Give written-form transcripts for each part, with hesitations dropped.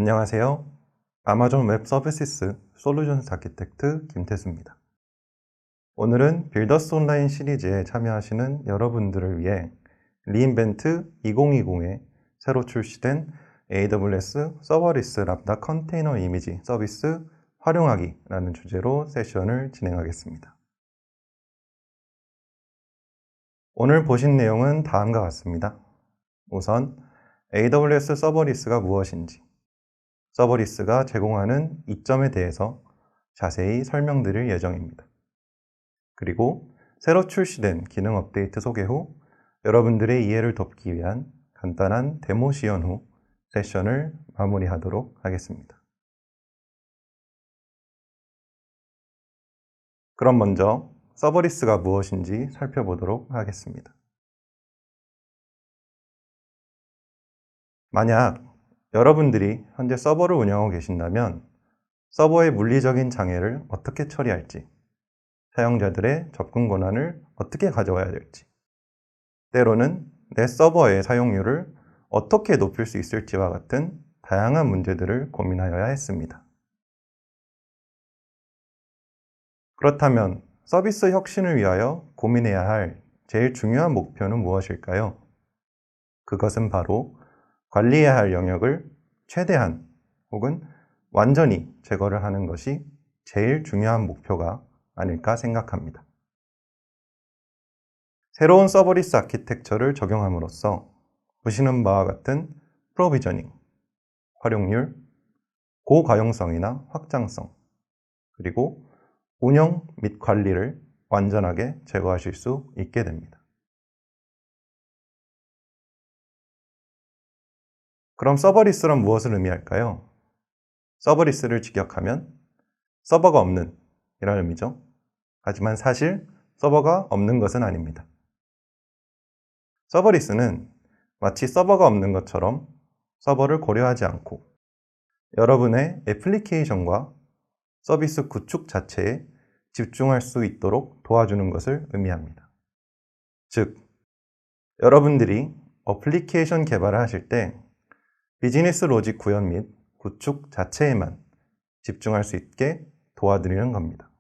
안녕하세요. 아마존 웹 서비스 솔루션스 아키텍트 김태수입니다. 오늘은 빌더스 온라인 시리즈에 참여하시는 여러분들을 위해 리인벤트 2020에 새로 출시된 AWS 서버리스 람다 컨테이너 이미지 서비스 활용하기라는 주제로 세션을 진행하겠습니다. 오늘 보신 내용은 다음과 같습니다. 우선 AWS 서버리스가 무엇인지, 서버리스가 제공하는 이점에 대해서 자세히 설명드릴 예정입니다. 그리고 새로 출시된 기능 업데이트 소개 후 여러분들의 이해를 돕기 위한 간단한 데모 시연 후 세션을 마무리하도록 하겠습니다. 그럼 먼저 서버리스가 무엇인지 살펴보도록 하겠습니다. 만약 여러분들이 현재 서버를 운영하고 계신다면 서버의 물리적인 장애를 어떻게 처리할지, 사용자들의 접근 권한을 어떻게 가져와야 될지, 때로는 내 서버의 사용률을 어떻게 높일 수 있을지와 같은 다양한 문제들을 고민하여야 했습니다. 그렇다면 서비스 혁신을 위하여 고민해야 할 제일 중요한 목표는 무엇일까요? 그것은 바로 관리해야 할 영역을 최대한 혹은 완전히 제거를 하는 것이 제일 중요한 목표가 아닐까 생각합니다. 새로운 서버리스 아키텍처를 적용함으로써 보시는 바와 같은 프로비저닝, 활용률, 고가용성이나 확장성, 그리고 운영 및 관리를 완전하게 제거하실 수 있게 됩니다. 그럼 서버리스란 무엇을 의미할까요? 서버리스를 직역하면 서버가 없는 이런 의미죠. 하지만 사실 서버가 없는 것은 아닙니다. 서버리스는 마치 서버가 없는 것처럼 서버를 고려하지 않고 여러분의 애플리케이션과 서비스 구축 자체에 집중할 수 있도록 도와주는 것을 의미합니다. 즉, 여러분들이 어플리케이션 개발을 하실 때 비즈니스 로직 구현 및 구축 자체에만 집중할 수 있게 도와드리는 겁니다.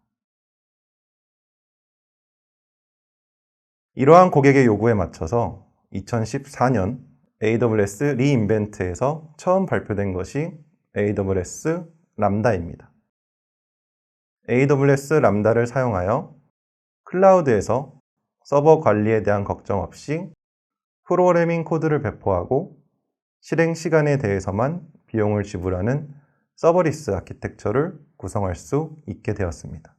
이러한 고객의 요구에 맞춰서 2014년 AWS 리인벤트에서 처음 발표된 것이 AWS 람다입니다. AWS 람다를 사용하여 클라우드에서 서버 관리에 대한 걱정 없이 프로그래밍 코드를 배포하고 실행 시간에 대해서만 비용을 지불하는 서버리스 아키텍처를 구성할 수 있게 되었습니다.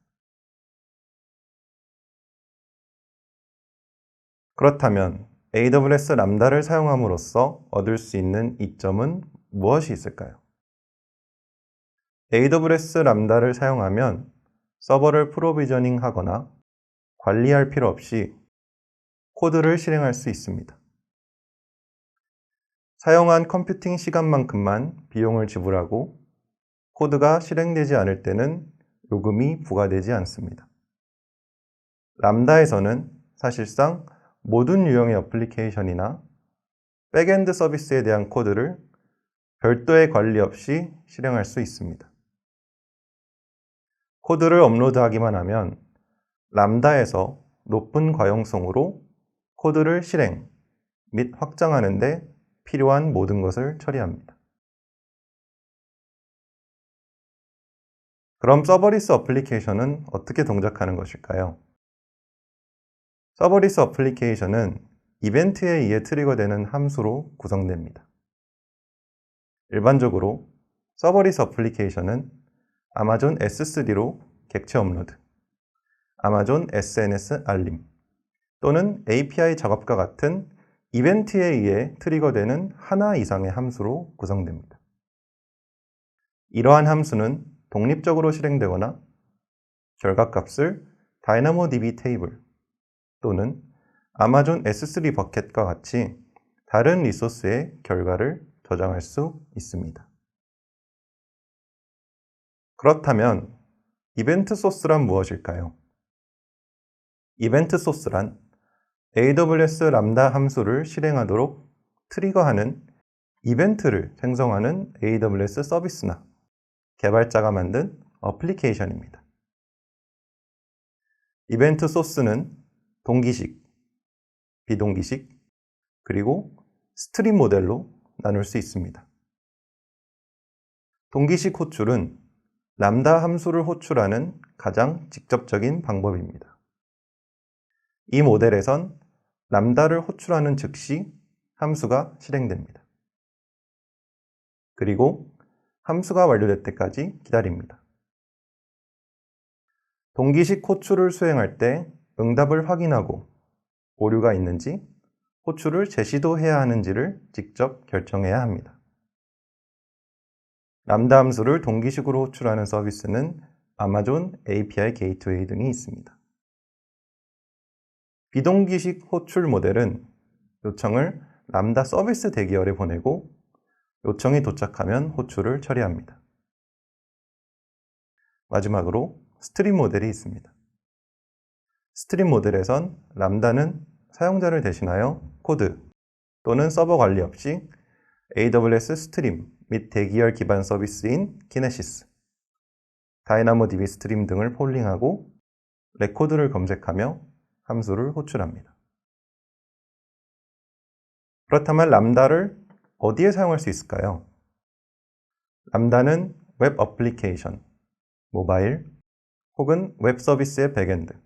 그렇다면 AWS 람다를 사용함으로써 얻을 수 있는 이점은 무엇이 있을까요? AWS 람다를 사용하면 서버를 프로비저닝 하거나 관리할 필요 없이 코드를 실행할 수 있습니다. 사용한 컴퓨팅 시간만큼만 비용을 지불하고 코드가 실행되지 않을 때는 요금이 부과되지 않습니다. 람다에서는 사실상 모든 유형의 어플리케이션이나 백엔드 서비스에 대한 코드를 별도의 관리 없이 실행할 수 있습니다. 코드를 업로드하기만 하면 람다에서 높은 과용성으로 코드를 실행 및 확장하는 데 필요한 모든 것을 처리합니다. 그럼 서버리스 어플리케이션은 어떻게 동작하는 것일까요? 서버리스 어플리케이션은 이벤트에 의해 트리거되는 함수로 구성됩니다. 일반적으로 서버리스 어플리케이션은 아마존 S3로 객체 업로드, 아마존 SNS 알림, 또는 API 작업과 같은 이벤트에 의해 트리거되는 하나 이상의 함수로 구성됩니다. 이러한 함수는 독립적으로 실행되거나 결과값을 DynamoDB 테이블 또는 아마존 S3 버켓과 같이 다른 리소스의 결과를 저장할 수 있습니다. 그렇다면 이벤트 소스란 무엇일까요? 이벤트 소스란 AWS 람다 함수를 실행하도록 트리거하는 이벤트를 생성하는 AWS 서비스나 개발자가 만든 어플리케이션입니다. 이벤트 소스는 동기식, 비동기식, 그리고 스트림 모델로 나눌 수 있습니다. 동기식 호출은 람다 함수를 호출하는 가장 직접적인 방법입니다. 이 모델에선 람다를 호출하는 즉시 함수가 실행됩니다. 그리고 함수가 완료될 때까지 기다립니다. 동기식 호출을 수행할 때 응답을 확인하고 오류가 있는지 호출을 재시도해야 하는지를 직접 결정해야 합니다. 람다 함수를 동기식으로 호출하는 서비스는 아마존 API 게이트웨이 등이 있습니다. 비동기식 호출 모델은 요청을 람다 서비스 대기열에 보내고 요청이 도착하면 호출을 처리합니다. 마지막으로 스트림 모델이 있습니다. 스트림 모델에선 람다는 사용자를 대신하여 코드 또는 서버 관리 없이 AWS 스트림 및 대기열 기반 서비스인 키네시스, 다이나모DB 스트림 등을 폴링하고 레코드를 검색하며 함수를 호출합니다. 그렇다면 람다를 어디에 사용할 수 있을까요? 람다는 웹 어플리케이션, 모바일 혹은 웹 서비스의 백엔드,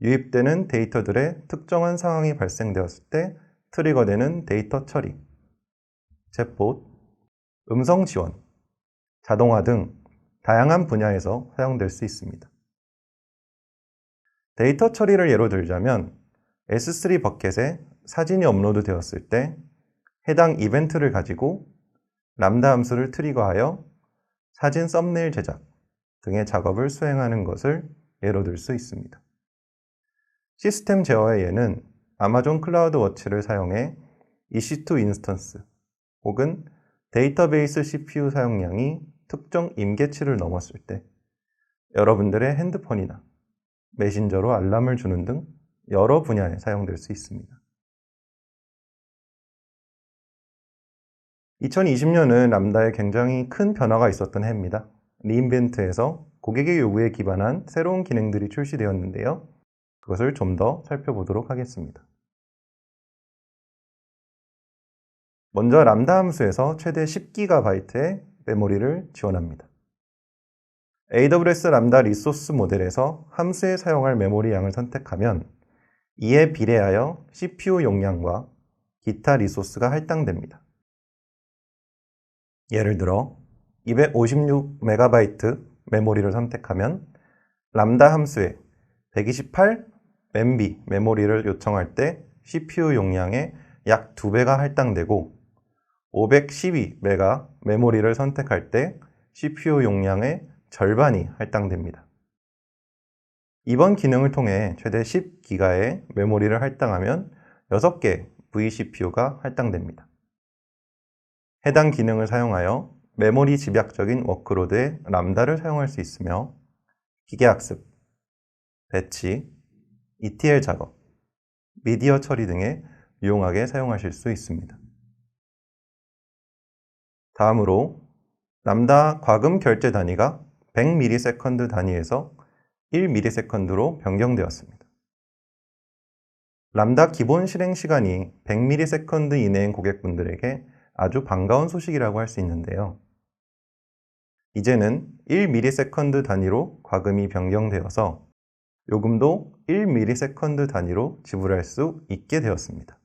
유입되는 데이터들의 특정한 상황이 발생되었을 때 트리거되는 데이터 처리, 챗봇, 음성 지원, 자동화 등 다양한 분야에서 사용될 수 있습니다. 데이터 처리를 예로 들자면 S3 버켓에 사진이 업로드 되었을 때 해당 이벤트를 가지고 람다 함수를 트리거하여 사진 썸네일 제작 등의 작업을 수행하는 것을 예로 들 수 있습니다. 시스템 제어의 예는 아마존 클라우드 워치를 사용해 EC2 인스턴스 혹은 데이터베이스 CPU 사용량이 특정 임계치를 넘었을 때 여러분들의 핸드폰이나 메신저로 알람을 주는 등 여러 분야에 사용될 수 있습니다. 2020년은 람다에 굉장히 큰 변화가 있었던 해입니다. 리인벤트에서 고객의 요구에 기반한 새로운 기능들이 출시되었는데요. 그것을 좀 더 살펴보도록 하겠습니다. 먼저 람다 함수에서 최대 10GB의 메모리를 지원합니다. AWS 람다 리소스 모델에서 함수에 사용할 메모리 양을 선택하면 이에 비례하여 CPU 용량과 기타 리소스가 할당됩니다. 예를 들어 256MB 메모리를 선택하면 람다 함수에 128MB 메모리를 요청할 때 CPU 용량의 약 2배가 할당되고 512MB 메모리를 선택할 때 CPU 용량의 절반이 할당됩니다. 이번 기능을 통해 최대 10GB의 메모리를 할당하면 6개 vCPU가 할당됩니다. 해당 기능을 사용하여 메모리 집약적인 워크로드에 람다를 사용할 수 있으며 기계학습, 배치, ETL 작업, 미디어 처리 등에 유용하게 사용하실 수 있습니다. 다음으로 람다 과금 결제 단위가 100ms 단위에서 1ms로 변경되었습니다. 람다 기본 실행 시간이 100ms 이내인 고객분들에게 아주 반가운 소식이라고 할 수 있는데요. 이제는 1ms 단위로 과금이 변경되어서 요금도 1ms 단위로 지불할 수 있게 되었습니다.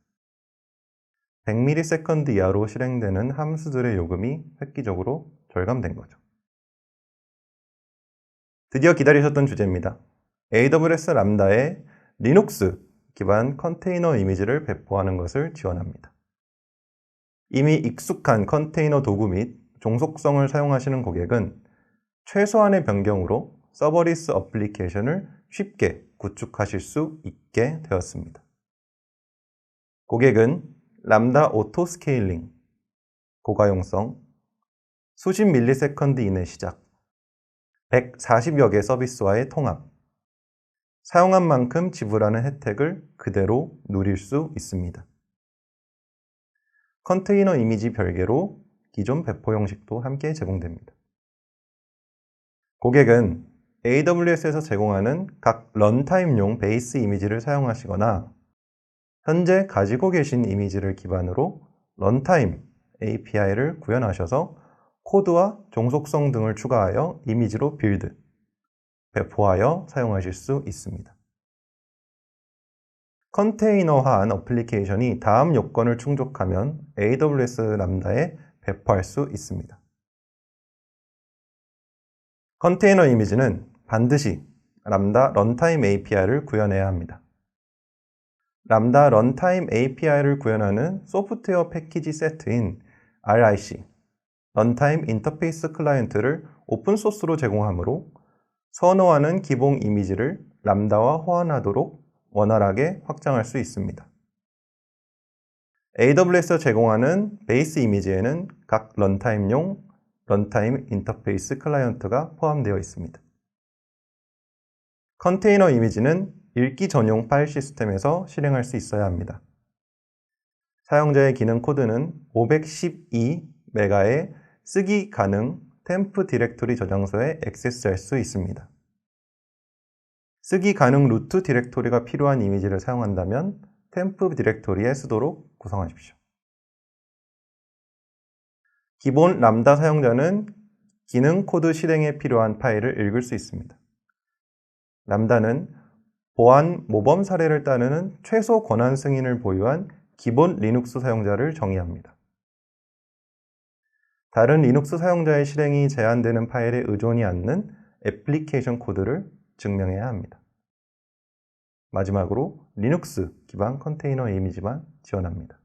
100ms 이하로 실행되는 함수들의 요금이 획기적으로 절감된 거죠. 드디어 기다리셨던 주제입니다. AWS 람다에 리눅스 기반 컨테이너 이미지를 배포하는 것을 지원합니다. 이미 익숙한 컨테이너 도구 및 종속성을 사용하시는 고객은 최소한의 변경으로 서버리스 어플리케이션을 쉽게 구축하실 수 있게 되었습니다. 고객은 람다 오토 스케일링, 고가용성, 수십 밀리세컨드 이내 시작, 140여 개 서비스와의 통합, 사용한 만큼 지불하는 혜택을 그대로 누릴 수 있습니다. 컨테이너 이미지 별개로 기존 배포 형식도 함께 제공됩니다. 고객은 AWS에서 제공하는 각 런타임용 베이스 이미지를 사용하시거나 현재 가지고 계신 이미지를 기반으로 런타임 API를 구현하셔서 코드와 종속성 등을 추가하여 이미지로 빌드, 배포하여 사용하실 수 있습니다. 컨테이너화한 어플리케이션이 다음 요건을 충족하면 AWS 람다에 배포할 수 있습니다. 컨테이너 이미지는 반드시 람다 런타임 API를 구현해야 합니다. 람다 런타임 API를 구현하는 소프트웨어 패키지 세트인 RIC, 런타임 인터페이스 클라이언트를 오픈소스로 제공하므로 선호하는 기본 이미지를 람다와 호환하도록 원활하게 확장할 수 있습니다. AWS에서 제공하는 베이스 이미지에는 각 런타임용 런타임 인터페이스 클라이언트가 포함되어 있습니다. 컨테이너 이미지는 읽기 전용 파일 시스템에서 실행할 수 있어야 합니다. 사용자의 기능 코드는 512메가의 쓰기 가능 템프 디렉토리 저장소에 액세스할 수 있습니다. 쓰기 가능 루트 디렉토리가 필요한 이미지를 사용한다면 템프 디렉토리에 쓰도록 구성하십시오. 기본 람다 사용자는 기능 코드 실행에 필요한 파일을 읽을 수 있습니다. 람다는 보안 모범 사례를 따르는 최소 권한 승인을 보유한 기본 리눅스 사용자를 정의합니다. 다른 리눅스 사용자의 실행이 제한되는 파일에 의존이 않는 애플리케이션 코드를 증명해야 합니다. 마지막으로 리눅스 기반 컨테이너 이미지만 지원합니다.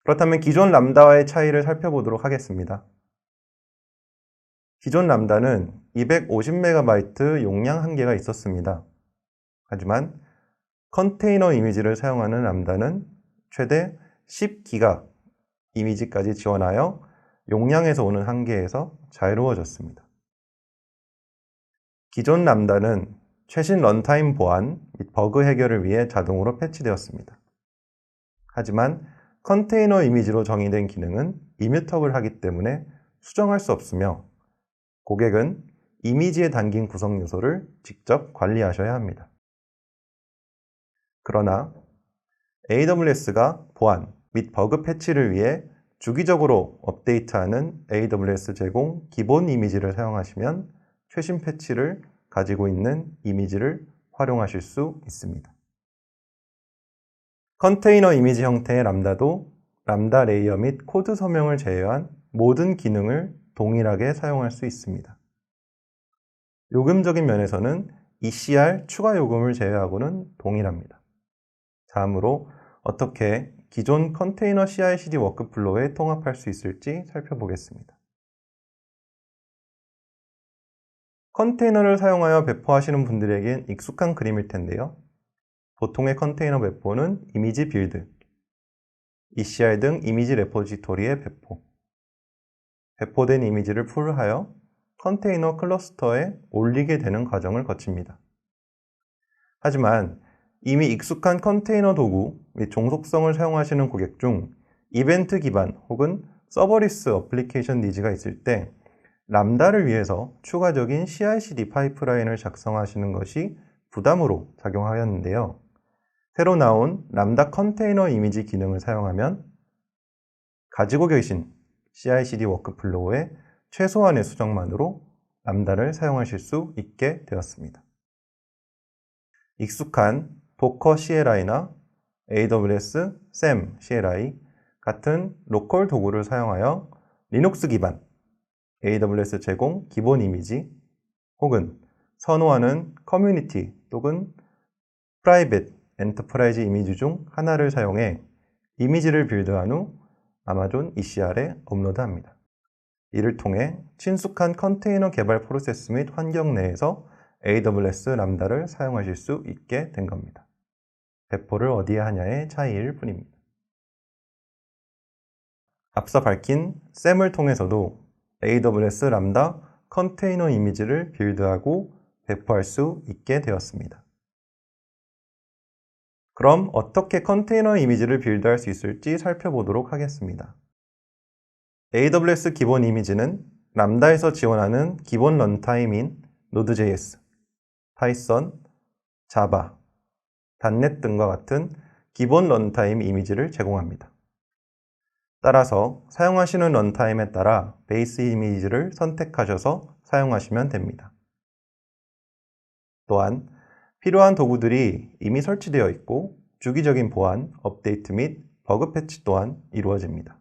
그렇다면 기존 람다와의 차이를 살펴보도록 하겠습니다. 기존 람다는 250MB 용량 한계가 있었습니다. 하지만 컨테이너 이미지를 사용하는 람다는 최대 10기가 이미지까지 지원하여 용량에서 오는 한계에서 자유로워졌습니다. 기존 람다는 최신 런타임 보안 및 버그 해결을 위해 자동으로 패치되었습니다. 하지만 컨테이너 이미지로 정의된 기능은 이뮤터블 하기 때문에 수정할 수 없으며 고객은 이미지에 담긴 구성 요소를 직접 관리하셔야 합니다. 그러나 AWS가 보안 및 버그 패치를 위해 주기적으로 업데이트하는 AWS 제공 기본 이미지를 사용하시면 최신 패치를 가지고 있는 이미지를 활용하실 수 있습니다. 컨테이너 이미지 형태의 람다도 람다 레이어 및 코드 서명을 제외한 모든 기능을 동일하게 사용할 수 있습니다. 요금적인 면에서는 ECR 추가 요금을 제외하고는 동일합니다. 다음으로 어떻게 기존 컨테이너 CI/CD 워크플로우에 통합할 수 있을지 살펴보겠습니다. 컨테이너를 사용하여 배포하시는 분들에겐 익숙한 그림일 텐데요. 보통의 컨테이너 배포는 이미지 빌드, ECR 등 이미지 레포지토리의 배포, 배포된 이미지를 풀하여 컨테이너 클러스터에 올리게 되는 과정을 거칩니다. 하지만 이미 익숙한 컨테이너 도구 및 종속성을 사용하시는 고객 중 이벤트 기반 혹은 서버리스 어플리케이션 니즈가 있을 때 람다를 위해서 추가적인 CI/CD 파이프라인을 작성하시는 것이 부담으로 작용하였는데요. 새로 나온 람다 컨테이너 이미지 기능을 사용하면 가지고 계신 CI/CD 워크플로우의 최소한의 수정만으로 람다를 사용하실 수 있게 되었습니다. 익숙한 도커 CLI나 AWS SAM CLI 같은 로컬 도구를 사용하여 리눅스 기반 AWS 제공 기본 이미지 혹은 선호하는 커뮤니티 또는 프라이빗 엔터프라이즈 이미지 중 하나를 사용해 이미지를 빌드한 후 아마존 ECR에 업로드합니다. 이를 통해 친숙한 컨테이너 개발 프로세스 및 환경 내에서 AWS 람다를 사용하실 수 있게 된 겁니다. 배포를 어디에 하냐의 차이일 뿐입니다. 앞서 밝힌 SAM을 통해서도 AWS 람다 컨테이너 이미지를 빌드하고 배포할 수 있게 되었습니다. 그럼 어떻게 컨테이너 이미지를 빌드할 수 있을지 살펴보도록 하겠습니다. AWS 기본 이미지는 람다에서 지원하는 기본 런타임인 Node.js, 파이썬, 자바, .NET 등과 같은 기본 런타임 이미지를 제공합니다. 따라서 사용하시는 런타임에 따라 베이스 이미지를 선택하셔서 사용하시면 됩니다. 또한 필요한 도구들이 이미 설치되어 있고 주기적인 보안, 업데이트 및 버그 패치 또한 이루어집니다.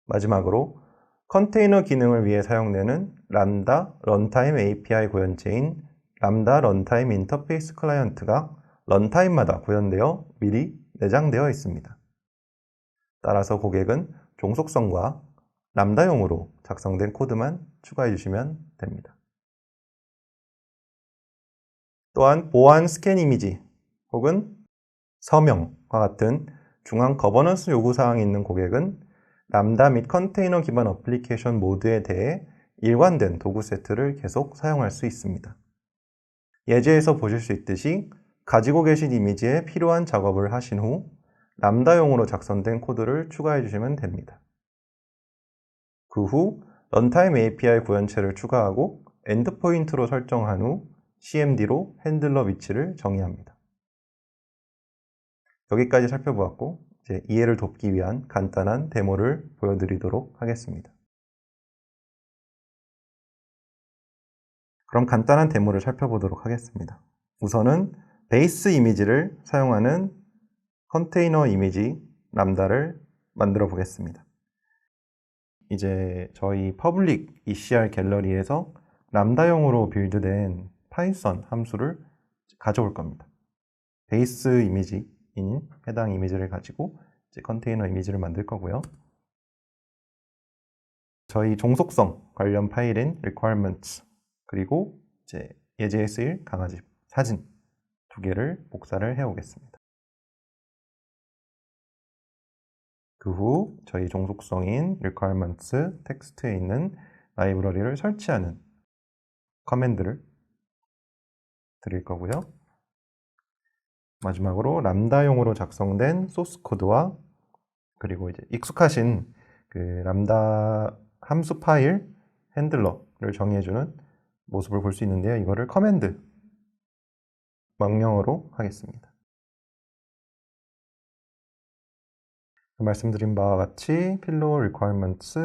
마지막으로 컨테이너 기능을 위해 사용되는 람다 런타임 API 구현체인 람다 런타임 인터페이스 클라이언트가 런타임마다 구현되어 미리 내장되어 있습니다. 따라서 고객은 종속성과 람다용으로 작성된 코드만 추가해 주시면 됩니다. 또한 보안 스캔 이미지 혹은 서명과 같은 중앙 거버넌스 요구사항이 있는 고객은 람다 및 컨테이너 기반 어플리케이션 모드에 대해 일관된 도구 세트를 계속 사용할 수 있습니다. 예제에서 보실 수 있듯이 가지고 계신 이미지에 필요한 작업을 하신 후 람다용으로 작성된 코드를 추가해 주시면 됩니다. 그 후 런타임 API 구현체를 추가하고 엔드포인트로 설정한 후 CMD로 핸들러 위치를 정의합니다. 여기까지 살펴보았고 이제 이해를 돕기 위한 간단한 데모를 보여드리도록 하겠습니다. 그럼 간단한 데모를 살펴보도록 하겠습니다. 우선은 베이스 이미지를 사용하는 컨테이너 이미지 람다를 만들어 보겠습니다. 이제 저희 퍼블릭 ECR 갤러리에서 람다용으로 빌드된 파이썬 함수를 가져올 겁니다. 베이스 이미지인 해당 이미지를 가지고 이제 컨테이너 이미지를 만들 거고요. 저희 종속성 관련 파일인 requirements 그리고 이제 예제에 쓰일 강아지 사진 두 개를 복사를 해 오겠습니다. 그 후 저희 종속성인 requirements 텍스트에 있는 라이브러리를 설치하는 커맨드를 드릴 거고요. 마지막으로 람다용으로 작성된 소스 코드와 그리고 이제 익숙하신 그 람다 함수 파일 핸들러를 정의해주는 모습을 볼 수 있는데요. 이거를 커맨드 명령어로 하겠습니다. 말씀드린 바와 같이 필로우 requirements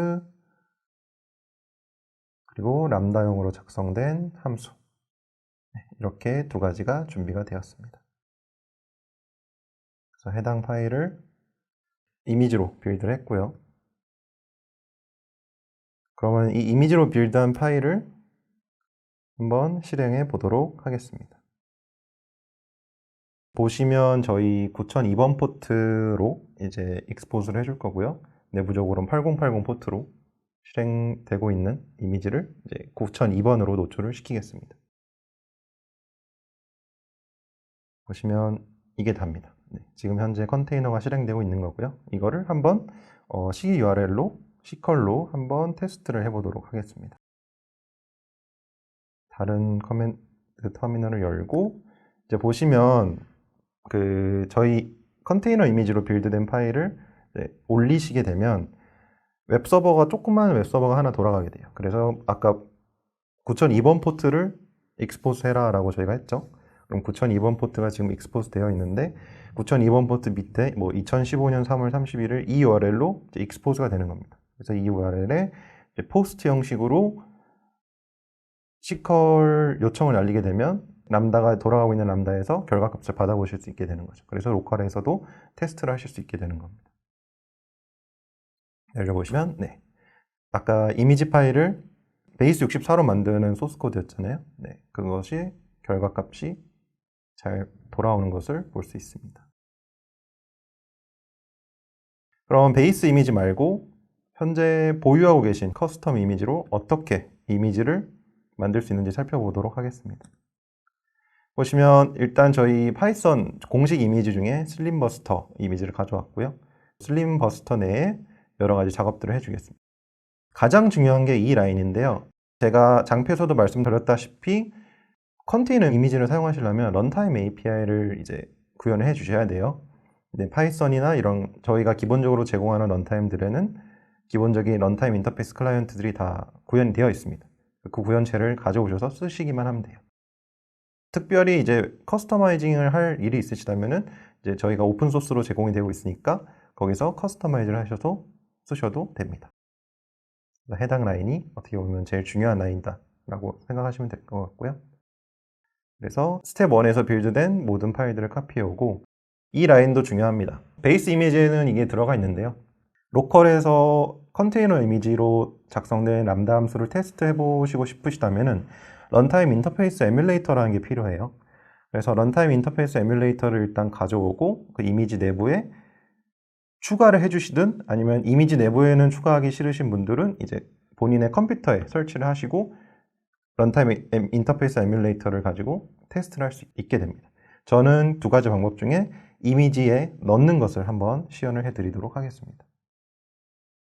그리고 람다용으로 작성된 함수 이렇게 두 가지가 준비가 되었습니다. 그래서 해당 파일을 이미지로 빌드를 했고요. 그러면 이 이미지로 빌드한 파일을 한번 실행해 보도록 하겠습니다. 보시면 저희 9002번 포트로 이제 익스포즈를 해줄 거고요. 내부적으로는 8080 포트로 실행되고 있는 이미지를 이제 9002번으로 노출을 시키겠습니다. 보시면 이게 답니다. 네, 지금 현재 컨테이너가 실행되고 있는 거고요. 이거를 한번 C URL로 C컬로 한번 테스트를 해보도록 하겠습니다. 다른 커맨드 터미널을 열고 이제 보시면 저희 컨테이너 이미지로 빌드된 파일을 올리시게 되면 웹서버가 조그만 웹서버가 하나 돌아가게 돼요. 그래서 아까 9002번 포트를 익스포즈 해라 라고 저희가 했죠. 그럼 9002번 포트가 지금 익스포즈 되어 있는데 9002번 포트 밑에 뭐 2015년 3월 31일 이 URL로 익스포즈가 되는 겁니다. 그래서 이 URL에 포스트 형식으로 C컬 요청을 알리게 되면 람다가 돌아가고 있는 람다에서 결과값을 받아보실 수 있게 되는 거죠. 그래서 로컬에서도 테스트를 하실 수 있게 되는 겁니다. 열려보시면 네, 아까 이미지 파일을 베이스 64로 만드는 소스 코드였잖아요. 네, 그것이 결과값이 잘 돌아오는 것을 볼 수 있습니다. 그럼 베이스 이미지 말고 현재 보유하고 계신 커스텀 이미지로 어떻게 이미지를 만들 수 있는지 살펴보도록 하겠습니다. 보시면 일단 저희 파이썬 공식 이미지 중에 슬림버스터 이미지를 가져왔고요. 슬림버스터 내에 여러 가지 작업들을 해주겠습니다. 가장 중요한 게 이 라인인데요. 제가 장표에서도 말씀드렸다시피 컨테이너 이미지를 사용하시려면 런타임 API를 이제 구현을 해 주셔야 돼요. 네, 파이썬이나 이런 저희가 기본적으로 제공하는 런타임들에는 기본적인 런타임 인터페이스 클라이언트들이 다 구현이 되어 있습니다. 그 구현체를 가져오셔서 쓰시기만 하면 돼요. 특별히 이제 커스터마이징을 할 일이 있으시다면은 이제 저희가 오픈 소스로 제공이 되고 있으니까 거기서 커스터마이즈를 하셔서 쓰셔도 됩니다. 해당 라인이 어떻게 보면 제일 중요한 라인이다 라고 생각하시면 될 것 같고요. 그래서 스텝 1에서 빌드된 모든 파일들을 카피해오고 이 라인도 중요합니다. 베이스 이미지에는 이게 들어가 있는데요. 로컬에서 컨테이너 이미지로 작성된 람다 함수를 테스트해 보시고 싶으시다면은 런타임 인터페이스 에뮬레이터라는 게 필요해요. 그래서 런타임 인터페이스 에뮬레이터를 일단 가져오고 그 이미지 내부에 추가를 해주시든 아니면 이미지 내부에는 추가하기 싫으신 분들은 이제 본인의 컴퓨터에 설치를 하시고 런타임 인터페이스 에뮬레이터를 가지고 테스트를 할 수 있게 됩니다. 저는 두 가지 방법 중에 이미지에 넣는 것을 한번 시연을 해드리도록 하겠습니다.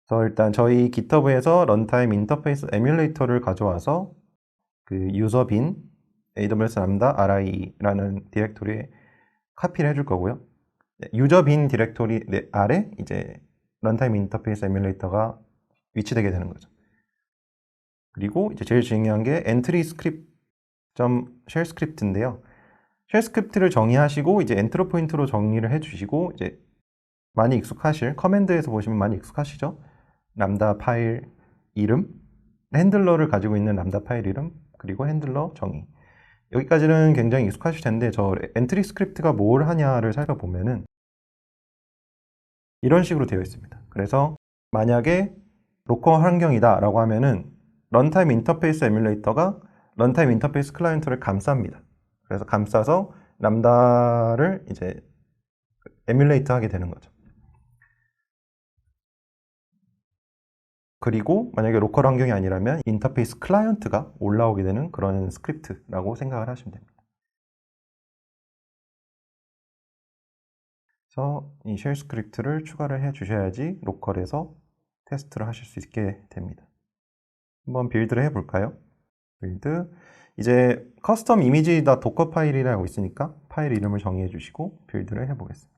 그래서 일단 저희 GitHub에서 런타임 인터페이스 에뮬레이터를 가져와서 그 유저 빈 AWS 람다 RI라는 디렉토리에 카피를 해줄 거고요. 유저 빈 디렉토리 아래 이제 런타임 인터페이스 에뮬레이터가 위치되게 되는 거죠. 그리고 이제 제일 중요한 게 엔트리 스크립트 쉘 스크립트인데요. 쉘 스크립트를 정의하시고 이제 엔트로 포인트로 정리를 해주시고 이제 많이 익숙하실 커맨드에서 보시면 많이 익숙하시죠? 람다 파일 이름, 핸들러를 가지고 있는 람다 파일 이름, 그리고 핸들러 정의. 여기까지는 굉장히 익숙하실 텐데 저 엔트리 스크립트가 뭘 하냐를 살펴보면은 이런 식으로 되어 있습니다. 그래서 만약에 로컬 환경이다 라고 하면은 런타임 인터페이스 에뮬레이터가 런타임 인터페이스 클라이언트를 감쌉니다. 그래서 감싸서 람다를 이제 에뮬레이트 하게 되는 거죠. 그리고 만약에 로컬 환경이 아니라면 인터페이스 클라이언트가 올라오게 되는 그런 스크립트라고 생각을 하시면 됩니다. 그래서 이 쉘 스크립트를 추가를 해 주셔야지 로컬에서 테스트를 하실 수 있게 됩니다. 한번 빌드를 해볼까요? 빌드. 이제 커스텀 이미지 도커 파일이라고 있으니까 파일 이름을 정의해 주시고 빌드를 해보겠습니다.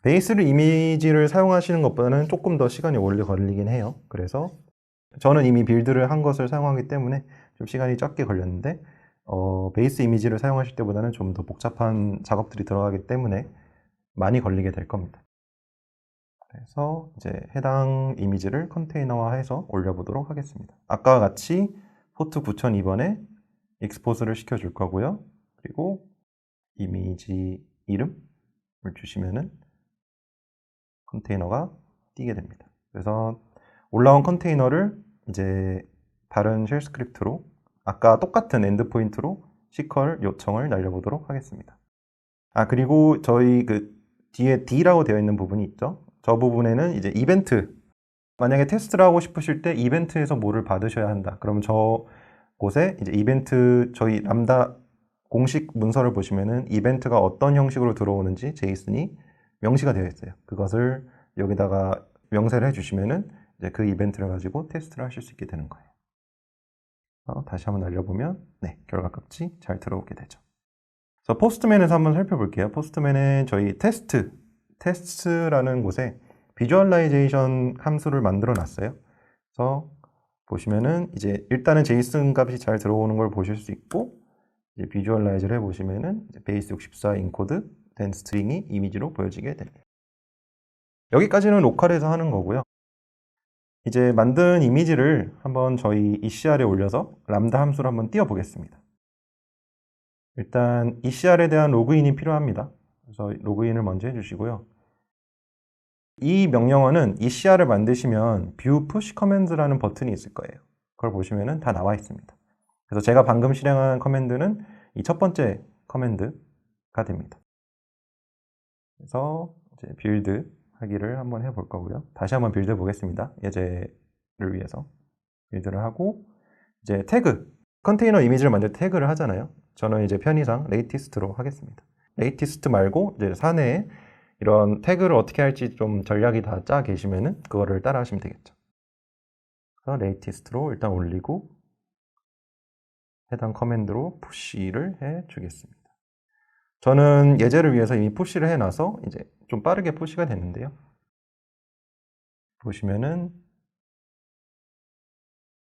베이스 이미지를 사용하시는 것보다는 조금 더 시간이 오래 걸리긴 해요. 그래서 저는 이미 빌드를 한 것을 사용하기 때문에 좀 시간이 적게 걸렸는데 베이스 이미지를 사용하실 때보다는 좀 더 복잡한 작업들이 들어가기 때문에 많이 걸리게 될 겁니다. 그래서 이제 해당 이미지를 컨테이너화해서 올려보도록 하겠습니다. 아까와 같이 포트 9002번에 익스포즈를 시켜줄 거고요. 그리고 이미지 이름을 주시면은 컨테이너가 띄게 됩니다. 그래서 올라온 컨테이너를 이제 다른 쉘 스크립트로 아까 똑같은 엔드포인트로 시컬 요청을 날려보도록 하겠습니다. 그리고 저희 그 뒤에 D라고 되어 있는 부분이 있죠. 저 부분에는 이제 이벤트, 만약에 테스트를 하고 싶으실 때 이벤트에서 뭐를 받으셔야 한다. 그러면 저 곳에 이제 이벤트, 저희 람다 공식 문서를 보시면은 이벤트가 어떤 형식으로 들어오는지 제이슨이 명시가 되어 있어요. 그것을 여기다가 명세를 해주시면은 이제 그 이벤트를 가지고 테스트를 하실 수 있게 되는 거예요. 다시 한번 날려보면 네, 결과 값이 잘 들어오게 되죠. 그래서 포스트맨에서 한번 살펴볼게요. 포스트맨에 저희 테스트라는 곳에 비주얼라이제이션 함수를 만들어 놨어요. 그래서 보시면은 이제 일단은 제이슨 값이 잘 들어오는 걸 보실 수 있고 이제 비주얼라이즈를 해보시면은 베이스 64 인코드 된 스트링이 이미지로 보여지게 됩니다. 여기까지는 로컬에서 하는 거고요. 이제 만든 이미지를 한번 저희 ECR에 올려서 람다 함수를 한번 띄워 보겠습니다. 일단 ECR에 대한 로그인이 필요합니다. 그래서 로그인을 먼저 해주시고요. 이 명령어는 ECR을 만드시면 view push commands라는 버튼이 있을 거예요. 그걸 보시면 다 나와 있습니다. 그래서 제가 방금 실행한 커맨드는 이 첫 번째 커맨드가 됩니다. 그래서 이제 빌드 하기를 한번 해볼 거고요. 다시 한번 빌드 보겠습니다. 예제를 위해서 빌드를 하고 이제 태그, 컨테이너 이미지를 만들 때 태그를 하잖아요. 저는 이제 편의상 레이티스트로 하겠습니다. 레이티스트 말고 이제 사내에 이런 태그를 어떻게 할지 좀 전략이 다 짜 계시면은 그거를 따라 하시면 되겠죠. 그래서 레이티스트로 일단 올리고 해당 커맨드로 푸시를 해 주겠습니다. 저는 예제를 위해서 이미 푸시를 해놔서 이제 좀 빠르게 푸시가 됐는데요. 보시면은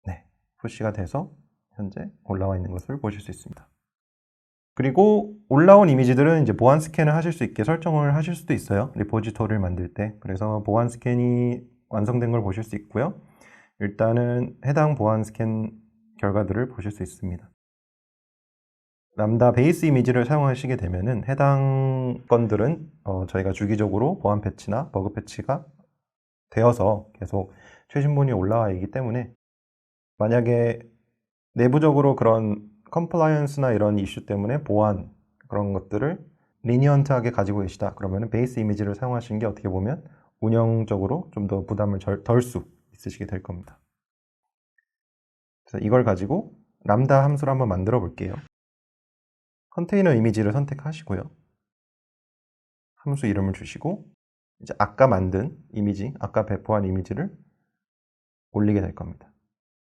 네, 푸시가 돼서 현재 올라와 있는 것을 보실 수 있습니다. 그리고 올라온 이미지들은 이제 보안 스캔을 하실 수 있게 설정을 하실 수도 있어요. 리포지토리를 만들 때. 그래서 보안 스캔이 완성된 걸 보실 수 있고요. 일단은 해당 보안 스캔 결과들을 보실 수 있습니다. 람다 베이스 이미지를 사용하시게 되면은 해당 건들은 저희가 주기적으로 보안 패치나 버그 패치가 되어서 계속 최신본이 올라와 있기 때문에 만약에 내부적으로 그런 컴플라이언스나 이런 이슈 때문에 보안 그런 것들을 리니언트하게 가지고 계시다. 그러면 베이스 이미지를 사용하시는 게 어떻게 보면 운영적으로 좀 더 부담을 덜 수 있으시게 될 겁니다. 그래서 이걸 가지고 람다 함수를 한번 만들어 볼게요. 컨테이너 이미지를 선택하시고요. 함수 이름을 주시고 이제 아까 만든 이미지, 아까 배포한 이미지를 올리게 될 겁니다.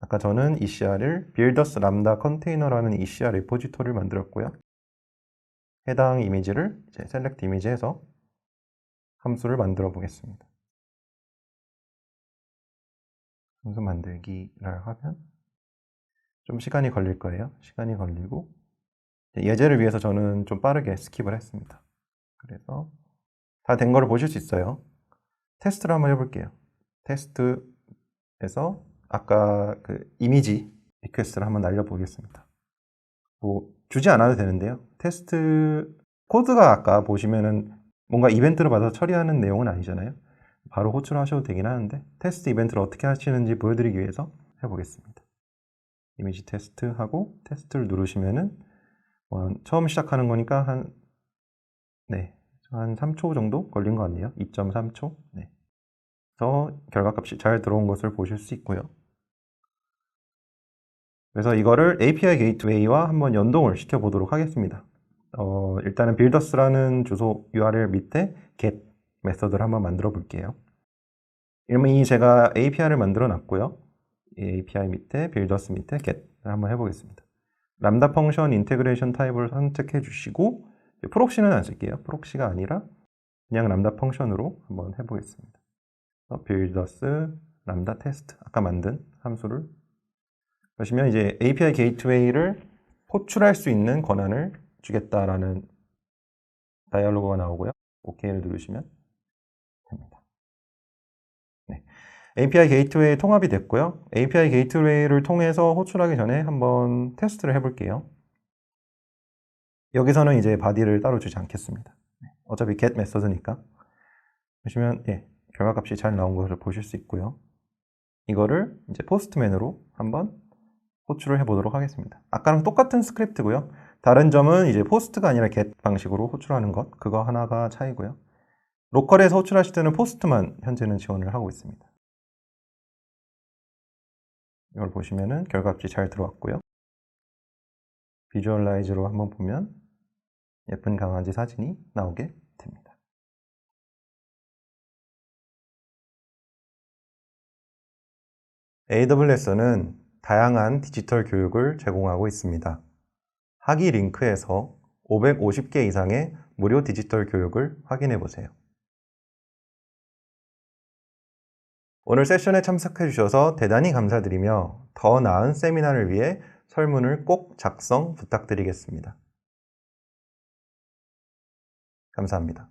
아까 저는 ECR을 builders lambda container라는 ECR 리포지토리를 만들었고요. 해당 이미지를 이제 select 이미지에서 함수를 만들어 보겠습니다. 함수 만들기를 하면 좀 시간이 걸릴 거예요. 시간이 걸리고 예제를 위해서 저는 좀 빠르게 스킵을 했습니다. 그래서 다 된 거를 보실 수 있어요. 테스트를 한번 해볼게요. 테스트에서 아까 그 이미지 리퀘스트를 한번 날려보겠습니다. 뭐 주지 않아도 되는데요. 테스트 코드가 아까 보시면은 뭔가 이벤트를 받아서 처리하는 내용은 아니잖아요. 바로 호출하셔도 되긴 하는데 테스트 이벤트를 어떻게 하시는지 보여드리기 위해서 해보겠습니다. 이미지 테스트하고 테스트를 누르시면은 처음 시작하는 거니까 한 3초 정도 걸린 것 같네요. 2.3초. 네. 그래서 결과값이 잘 들어온 것을 보실 수 있고요. 그래서 이거를 API 게이트웨이와 한번 연동을 시켜보도록 하겠습니다. 일단은 builders라는 주소 URL 밑에 get 메서드를 한번 만들어 볼게요. 이미 제가 API를 만들어 놨고요. 이 API 밑에 builders 밑에 get를 한번 해보겠습니다. 람다 펑션 인테그레이션 타입을 선택해 주시고 프록시는 안 쓸게요. 프록시가 아니라 그냥 람다 펑션으로 한번 해보겠습니다. builders 람다 테스트 아까 만든 함수를 보시면 이제 API 게이트웨이를 호출할 수 있는 권한을 주겠다라는 다이얼로그가 나오고요. OK를 누르시면 됩니다. 네. API 게이트웨이 통합이 됐고요. API 게이트웨이를 통해서 호출하기 전에 한번 테스트를 해볼게요. 여기서는 이제 바디를 따로 주지 않겠습니다. 어차피 get 메서드니까. 보시면 결과값이 잘 나온 것을 보실 수 있고요. 이거를 이제 포스트맨으로 한번 호출을 해보도록 하겠습니다. 아까랑 똑같은 스크립트고요. 다른 점은 이제 포스트가 아니라 get 방식으로 호출하는 것, 그거 하나가 차이고요. 로컬에서 호출하실 때는 포스트만 현재는 지원을 하고 있습니다. 이걸 보시면은 결과값이 잘 들어왔고요. 비주얼라이즈로 한번 보면 예쁜 강아지 사진이 나오게 됩니다. AWS는 다양한 디지털 교육을 제공하고 있습니다. 하기 링크에서 550개 이상의 무료 디지털 교육을 확인해 보세요. 오늘 세션에 참석해 주셔서 대단히 감사드리며 더 나은 세미나를 위해 설문을 꼭 작성 부탁드리겠습니다. 감사합니다.